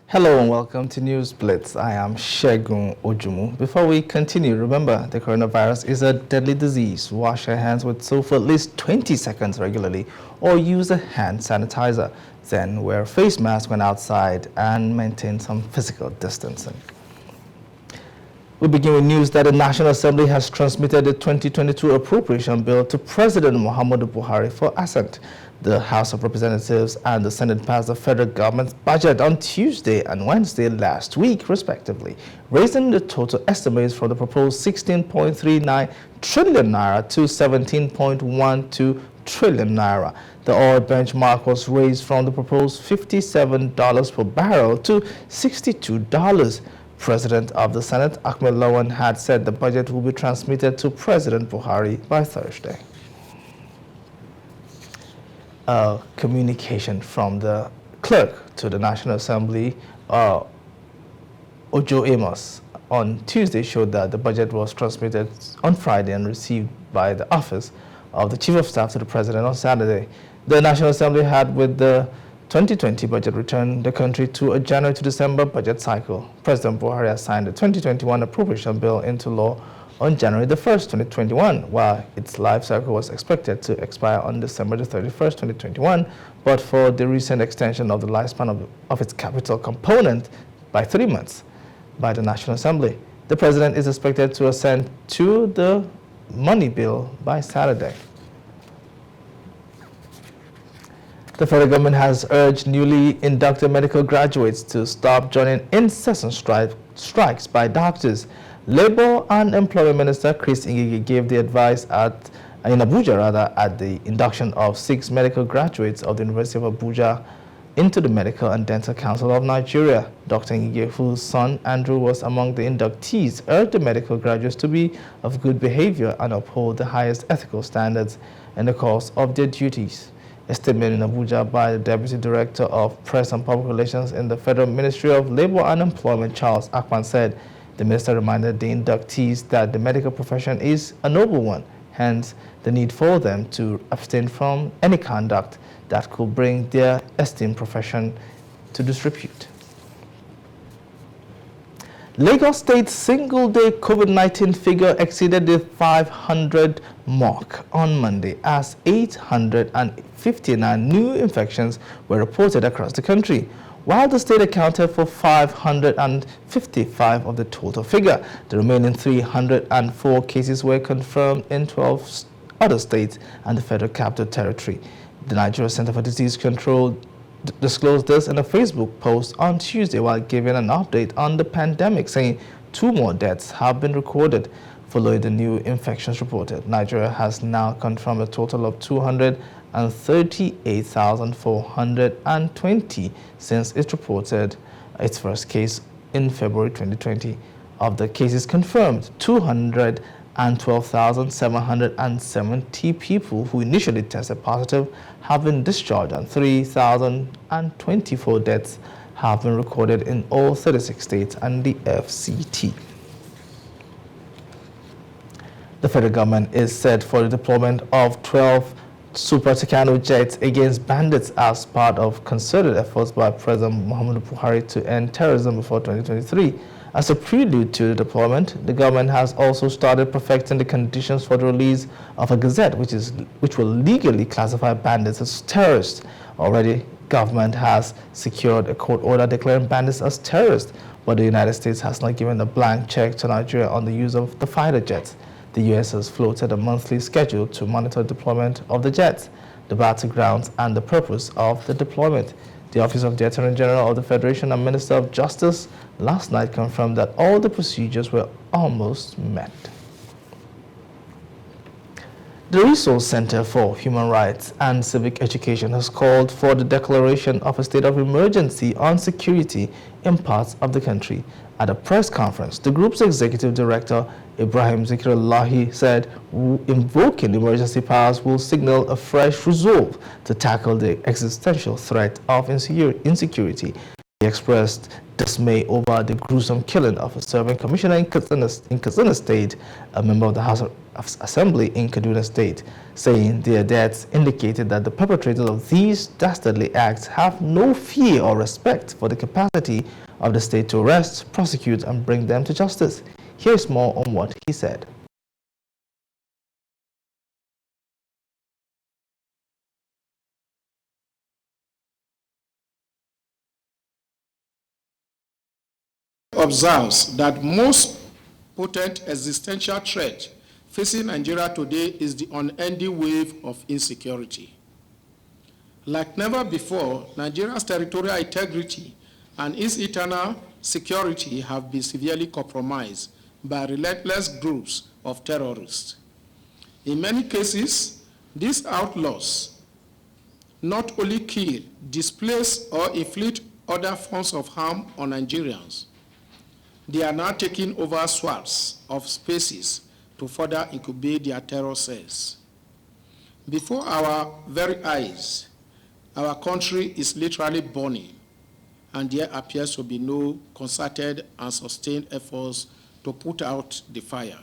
Hello and welcome to Newsblitz. I am Shegun Ojumu. Before we continue, remember the coronavirus is a deadly disease. Wash your hands with soap for at least 20 seconds regularly or use a hand sanitizer. Then wear a face mask when outside and maintain some physical distancing. We begin with news that the National Assembly has transmitted the 2022 appropriation bill to President Muhammadu Buhari for assent. The House of Representatives and the Senate passed the federal government's budget on Tuesday and Wednesday last week, respectively, raising the total estimates from the proposed 16.39 trillion naira to 17.12 trillion naira. The oil benchmark was raised from the proposed $57 per barrel to $62. President of the Senate, Ahmed Lawan, had said the budget will be transmitted to President Buhari by Thursday. A communication from the clerk to the National Assembly, Ojo Amos, on Tuesday showed that the budget was transmitted on Friday and received by the office of the Chief of Staff to the President on Saturday. The National Assembly had, with the 2020 budget, returned the country to a January to December budget cycle. President Buhari has signed the 2021 appropriation bill into law on January the 1st, 2021, while its life cycle was expected to expire on December the 31st, 2021, but for the recent extension of the lifespan of its capital component by 3 months by the National Assembly. The President is expected to assent to the money bill by Saturday. The federal government has urged newly inducted medical graduates to stop joining incessant strikes by doctors. Labor and Employment Minister Chris Ngige gave the advice in Abuja at the induction of 6 medical graduates of the University of Abuja into the Medical and Dental Council of Nigeria. Dr. Ngige, whose son Andrew was among the inductees, urged the medical graduates to be of good behavior and uphold the highest ethical standards in the course of their duties. A statement in Abuja by the Deputy Director of Press and Public Relations in the Federal Ministry of Labor and Employment, Charles Akpan, said the minister reminded the inductees that the medical profession is a noble one, hence the need for them to abstain from any conduct that could bring their esteemed profession to disrepute. Lagos State's single-day COVID-19 figure exceeded the 500 mark on Monday as 859 new infections were reported across the country, while the state accounted for 555 of the total figure. The remaining 304 cases were confirmed in 12 other states and the Federal Capital Territory. The Nigeria Center for Disease Control disclosed this in a Facebook post on Tuesday while giving an update on the pandemic, saying 2 more deaths have been recorded following the new infections reported. Nigeria has now confirmed a total of 238,420 since it reported its first case in February 2020. Of the cases confirmed, 212,770 people who initially tested positive have been discharged and 3,024 deaths have been recorded in all 36 states and the FCT. The federal government is set for the deployment of 12 Super Tucano jets against bandits as part of concerted efforts by President Muhammadu Buhari to end terrorism before 2023. As a prelude to the deployment, the government has also started perfecting the conditions for the release of a gazette which will legally classify bandits as terrorists. Already, government has secured a court order declaring bandits as terrorists, but the United States has not given a blank check to Nigeria on the use of the fighter jets. The U.S. has floated a monthly schedule to monitor deployment of the jets, the battlegrounds, and the purpose of the deployment. The Office of the Attorney General of the Federation and Minister of Justice last night confirmed that all the procedures were almost met. The Resource Center for Human Rights and Civic Education has called for the declaration of a state of emergency on security in parts of the country. At a press conference, the group's executive director, Ibrahim Zikirullahi, said invoking emergency powers will signal a fresh resolve to tackle the existential threat of insecurity. He expressed dismay over the gruesome killing of a serving commissioner in Katsina State, a member of the House of Assembly in Kaduna State, saying their deaths indicated that the perpetrators of these dastardly acts have no fear or respect for the capacity of the state to arrest, prosecute, and bring them to justice. Here's more on what he said. Observes that most potent existential threat facing Nigeria today is the unending wave of insecurity. Like never before, Nigeria's territorial integrity and its internal security have been severely compromised by relentless groups of terrorists. In many cases, these outlaws not only kill, displace, or inflict other forms of harm on Nigerians, they are now taking over swaths of spaces to further incubate their terror cells. Before our very eyes, our country is literally burning, and there appears to be no concerted and sustained efforts to put out the fire.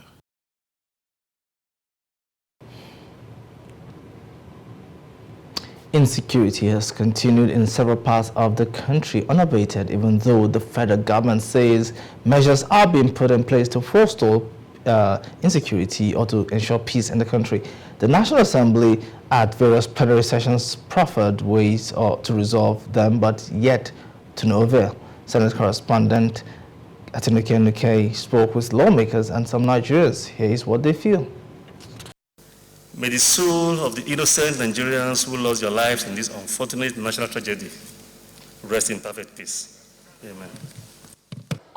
Insecurity has continued in several parts of the country unabated, even though the federal government says measures are being put in place to forestall insecurity or to ensure peace in the country. The National Assembly at various plenary sessions proffered ways to resolve them, but yet to no avail. Senate correspondent Atinuke Nuke spoke with lawmakers and some Nigerians. Here is what they feel. May the soul of the innocent Nigerians who lost their lives in this unfortunate national tragedy rest in perfect peace. Amen.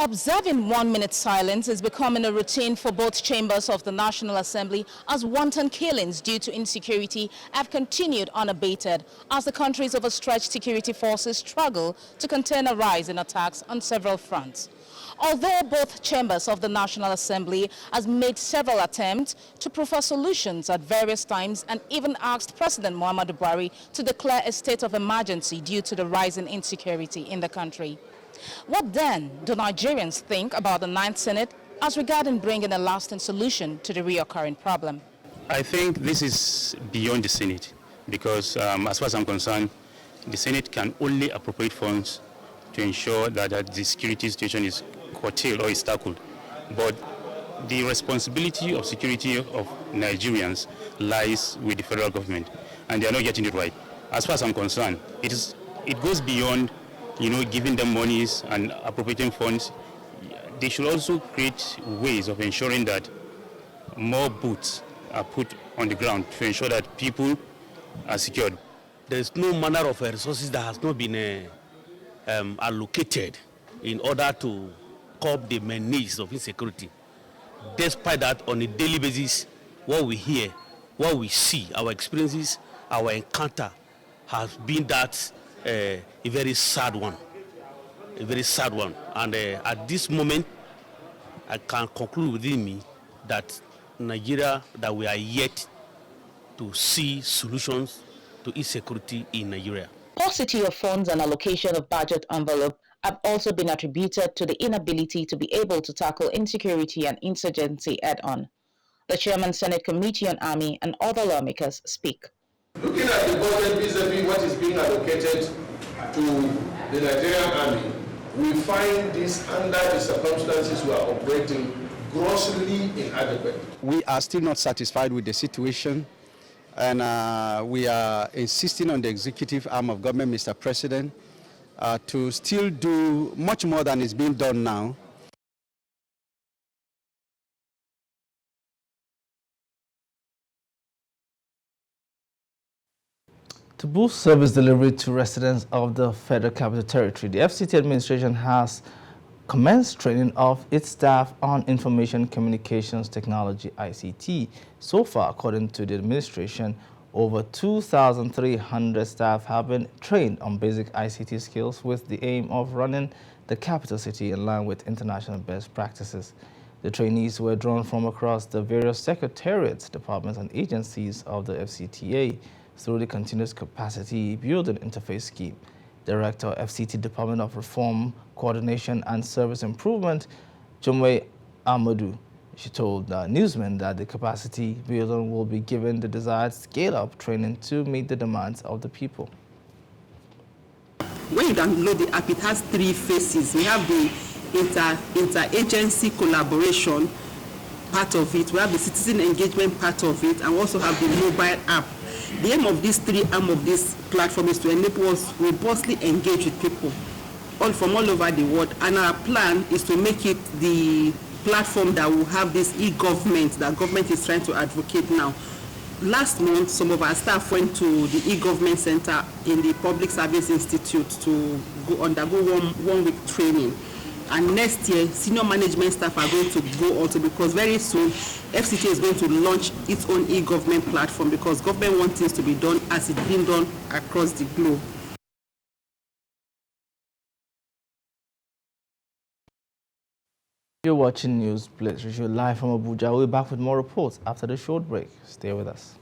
Observing 1 minute silence is becoming a routine for both chambers of the National Assembly as wanton killings due to insecurity have continued unabated as the country's overstretched security forces struggle to contain a rise in attacks on several fronts. Although both chambers of the National Assembly has made several attempts to proffer solutions at various times and even asked President Muhammadu Buhari to declare a state of emergency due to the rising insecurity in the country. What then do Nigerians think about the Ninth Senate as regarding bringing a lasting solution to the reoccurring problem? I think this is beyond the Senate because as far as I'm concerned, the Senate can only appropriate funds to ensure that the security situation is curtailed or is tackled. But the responsibility of security of Nigerians lies with the federal government, and they are not getting it right. As far as I'm concerned, it goes beyond, giving them monies and appropriating funds. They should also create ways of ensuring that more boots are put on the ground to ensure that people are secured. There is no manner of resources that has not been allocated in order to curb the main needs of insecurity. Despite that, on a daily basis, what we hear, what we see, our experiences, our encounter has been that a very sad one. A very sad one. And at this moment, I can conclude within me that Nigeria, that we are yet to see solutions to insecurity in Nigeria. Paucity of funds and allocation of budget envelope have also been attributed to the inability to be able to tackle insecurity and insurgency head-on. The Chairman Senate Committee on Army and other lawmakers speak. Looking at the budget vis-a-vis what is being allocated to the Nigerian Army, we find this under the circumstances we are operating grossly inadequate. We are still not satisfied with the situation, and we are insisting on the executive arm of government, Mr. President, to still do much more than is being done now. To boost service delivery to residents of the Federal Capital Territory, the FCT administration has commenced training of its staff on Information Communications Technology (ICT). So far, according to the administration, over 2,300 staff have been trained on basic ICT skills with the aim of running the capital city in line with international best practices. The trainees were drawn from across the various secretariats, departments, and agencies of the FCTA through the Continuous Capacity Building Interface Scheme. Director, FCT Department of Reform, Coordination and Service Improvement, Jumwe Amadou. She told newsmen that the capacity building will be given the desired scale-up training to meet the demands of the people. When you download the app, it has 3 phases. We have the inter-agency collaboration part of it, we have the citizen engagement part of it, and we also have the mobile app. The aim of these 3 arms of this platform is to enable us robustly engage with people from all over the world, and our plan is to make it the platform that will have this e-government that government is trying to advocate now. Last month, some of our staff went to the e-government center in the Public Service Institute to undergo one-week training. And next year, senior management staff are going to go also, because very soon, FCT is going to launch its own e-government platform, because government wants things to be done as it's been done across the globe. You're watching Newsblitz. We're live from Abuja. We'll be back with more reports after the short break. Stay with us.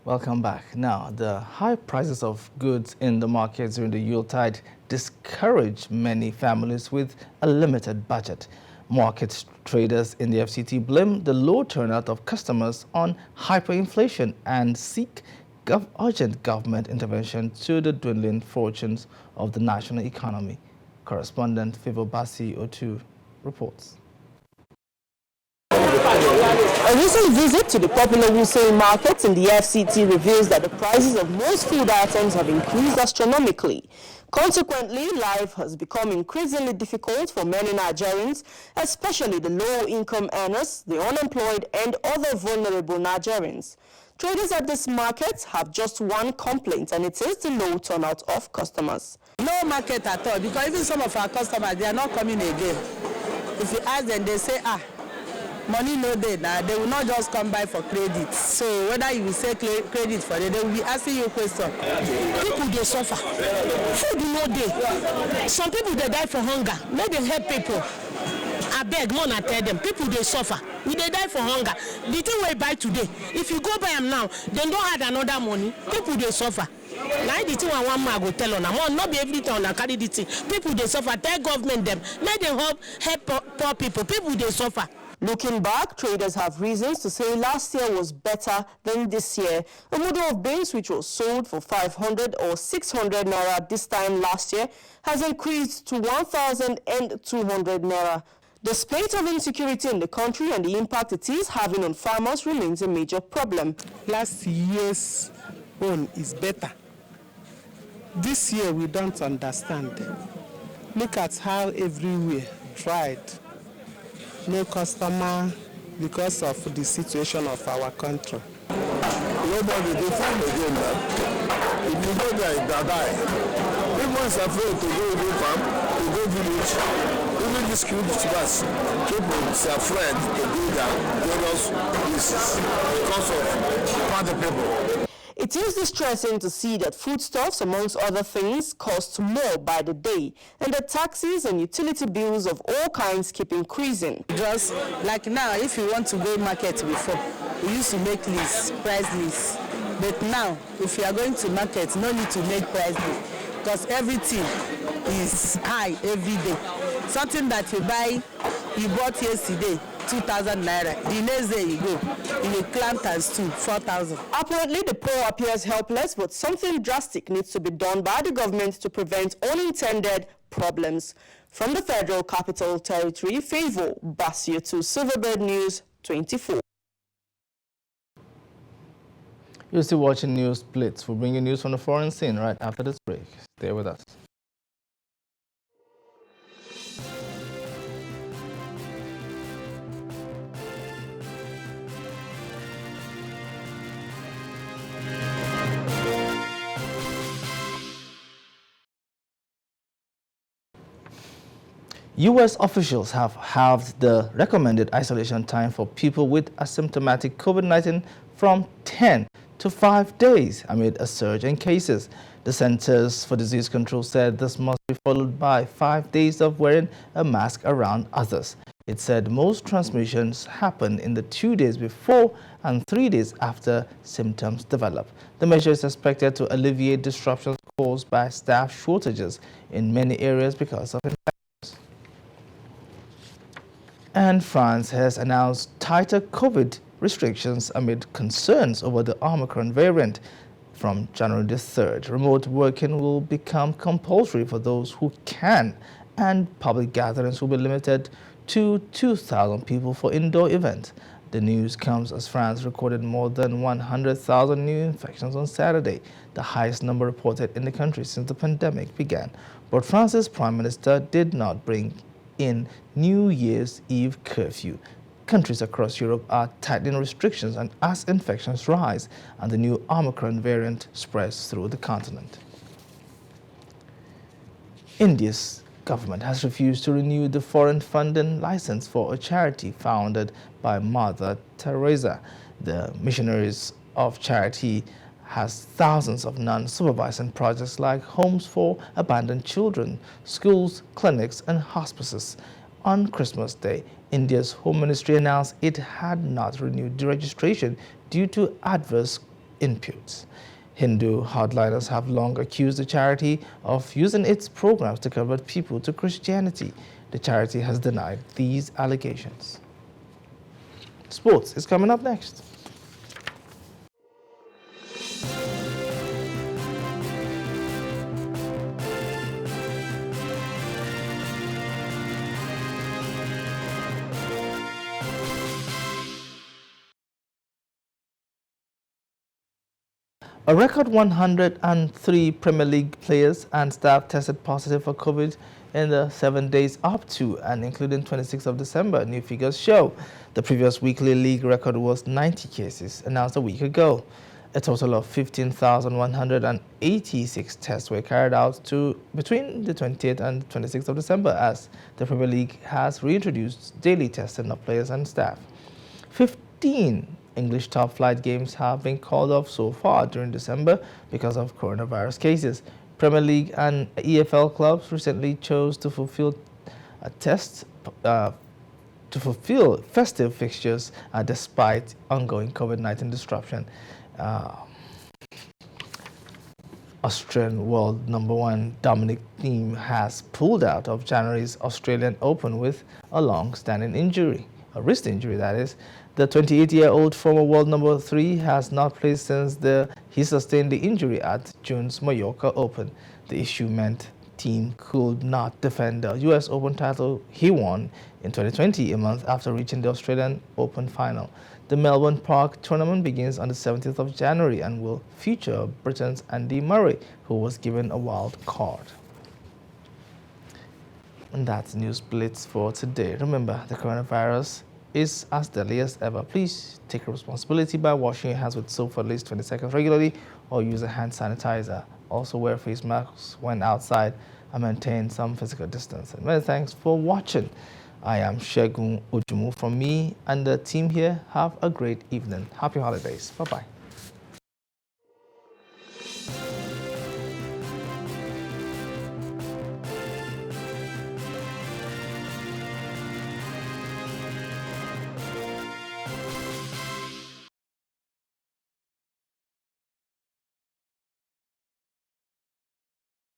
Welcome back. Now, the high prices of goods in the markets during the Yuletide discourage many families with a limited budget. Market traders in the FCT blame the low turnout of customers on hyperinflation and seek urgent government intervention to the dwindling fortunes of the national economy. Correspondent Favor Basi Otu reports. A recent visit to the popular wholesale markets in the FCT reveals that the prices of most food items have increased astronomically. Consequently, life has become increasingly difficult for many Nigerians, especially the low-income earners, the unemployed, and other vulnerable Nigerians. Traders at this market have just one complaint, and it is the low turnout of customers. No market at all, because even some of our customers, they are not coming again. If you ask them, they say, money no day now, they will not just come by for credit. So whether you will say credit for them, they will be asking you a question. People they suffer. Food no day. Some people they die for hunger. Let them help people. I beg, more not tell them. People they suffer. We they die for hunger. The thing we buy today, if you go buy them now, then don't add another money. People they suffer. Now the thing one man go tell on them, not be everything on carry the thing. People they suffer. Tell government them. Let them help poor people. People they suffer. Looking back, traders have reasons to say last year was better than this year. A model of beans which was sold for 500 or 600 naira this time last year has increased to 1,200 naira. The state of insecurity in the country and the impact it is having on farmers remains a major problem. Last year's own is better. This year we don't understand. Look at how everywhere dried. No customer because of the situation of our country. Nobody dey farm again now. If you go there, you die. People is afraid to go farm, to go village. Even this Christmas, people is afraid to do their various places because of bad people. It is distressing to see that foodstuffs, amongst other things, cost more by the day, and the taxes and utility bills of all kinds keep increasing. Just like now, if you want to go market before, we used to make lists, price lists. But now, if you are going to market, no need to make price list, because everything is high every day. Something that you bought yesterday, 2,000 naira. The next day you go, you will climb times 2, 4,000. Apparently, the poor appears helpless, but something drastic needs to be done by the government to prevent unintended problems. From the Federal Capital Territory, Favor Basio to Silverbird News 24. You're still watching Newsblitz. We'll bring you news from the foreign scene right after this break. Stay with us. U.S. officials have halved the recommended isolation time for people with asymptomatic COVID-19 from 10 to 5 days amid a surge in cases. The Centers for Disease Control said this must be followed by 5 days of wearing a mask around others. It said most transmissions happen in the 2 days before and 3 days after symptoms develop. The measure is expected to alleviate disruptions caused by staff shortages in many areas because of infections. And France has announced tighter COVID restrictions amid concerns over the Omicron variant. From January the 3rd, remote working will become compulsory for those who can, and public gatherings will be limited to 2,000 people for indoor events. The news comes as France recorded more than 100,000 new infections on Saturday, the highest number reported in the country since the pandemic began. But France's Prime Minister did not bring in New Year's Eve curfew. Countries across Europe are tightening restrictions and as infections rise and the new Omicron variant spreads through the continent. India's government has refused to renew the foreign funding license for a charity founded by Mother Teresa. The Missionaries of Charity has thousands of non-supervising projects like homes for abandoned children, schools, clinics, and hospices. On Christmas Day, India's Home Ministry announced it had not renewed the registration due to adverse inputs. Hindu hardliners have long accused the charity of using its programs to convert people to Christianity. The charity has denied these allegations. Sports is coming up next. A record 103 Premier League players and staff tested positive for COVID in the 7 days up to and including 26th of December, new figures show. The previous weekly league record was 90 cases, announced a week ago. A total of 15,186 tests were carried out between the 28th and 26th of December as the Premier League has reintroduced daily testing of players and staff. 15 English top flight games have been called off so far during December because of coronavirus cases. Premier League and EFL clubs recently chose to fulfill festive fixtures despite ongoing COVID-19 disruption. Australian world #1 Dominic Thiem has pulled out of January's Australian Open with a long-standing injury, a wrist injury that is. The 28-year-old former world #3 has not played since he sustained the injury at June's Mallorca Open. The issue meant Thiem could not defend the US Open title he won in 2020, a month after reaching the Australian Open final. The Melbourne Park tournament begins on the 17th of January and will feature Britain's Andy Murray, who was given a wild card. And that's Newsblitz for today. Remember, the coronavirus is as deadly as ever. Please take responsibility by washing your hands with soap for at least 20 seconds regularly or use a hand sanitizer. Also wear face masks when outside and maintain some physical distance. And many thanks for watching. I am Shegun Ojumu. From me and the team here, have a great evening. Happy holidays. Bye-bye.